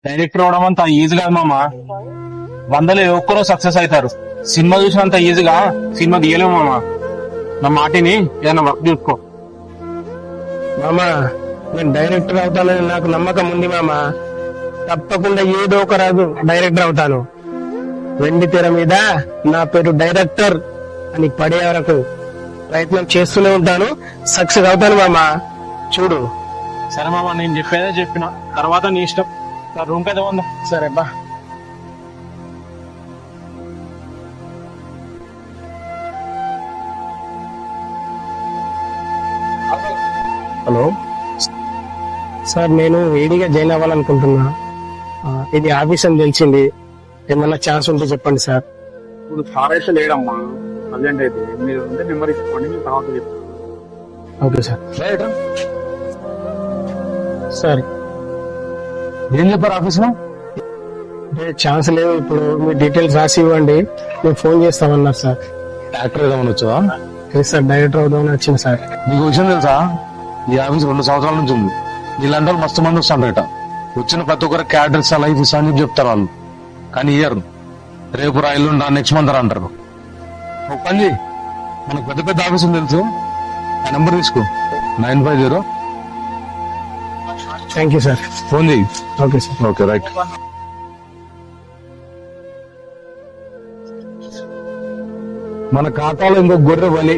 Director అవడం అంత easy కాదు మామ. వందలు ఒక్కరో సక్సెస్ అవుతారు. సినిమా చూసినంత ఈజీగా సినిమా తీయలేము మామ. నా మాటిని ఏదైనా వర్క్ చూసుకో మామ. నేను డైరెక్టర్ అవుతానని నాకు నమ్మకం ఉంది మామ. తప్పకుండా ఏదో ఒక రాజు డైరెక్టర్ అవుతాను. వెండి తెర మీద నా పేరు డైరెక్టర్ అని పడే వరకు ప్రయత్నం చేస్తూనే ఉంటాను. సక్సెస్ అవుతాను మామ, చూడు. సరే మామ, నేను చెప్పేదే చెప్పిన తర్వాత నీ ఇష్టం. రూమ్ కదా ఉందా? సరే బా. హలో సార్, నేను ఏడీగా జాయిన్ అవ్వాలనుకుంటున్నా. ఇది ఆఫీస్ అని తెలిసింది. ఏమన్నా ఛాన్స్ ఉంటే చెప్పండి సార్. ఇప్పుడు సార్ అయితే లేడమ్మా, ప్రజెంట్ అయితే. మీరు ఉంటే నెంబర్ ఇచ్చుకోండి, నేను తర్వాత చెప్తాను. Okay sir. సార్ ఏం చెప్పారు ఆఫీస్ లో? అంటే ఛాన్స్ లేదు, ఇప్పుడు మీ డీటెయిల్స్ రాసి ఇవ్వండి, నేను ఫోన్ చేస్తామన్నారు సార్. యాక్టర్ ఏదైనా వచ్చా? సార్ డైరెక్టర్ అవుదామని వచ్చింది సార్. నీకు విషయం తెలుసా? ఈ ఆఫీస్ 2 సంవత్సరాల నుంచి ఉంది. నీలాంటి వాళ్ళు మస్తు మంది వస్తాడట. వచ్చిన ప్రతి ఒక్కరు క్యారెక్టర్స్ లైఫ్ ఇస్తా అని చెప్తారు వాళ్ళు, కానీ ఇయ్యరు. రేపు రైలు నెక్స్ట్ మంత్ అంటారు. ఒక పని చేయి, మనకు పెద్ద పెద్ద ఆఫీస్ ఉంది తెలుసు, ఆ నెంబర్ తీసుకో, 950. Thank you sir. ఫోన్ చేయి. Okay sir. Okay, right. మన ఖాతాలో ఇంకో గొర్రె బలి.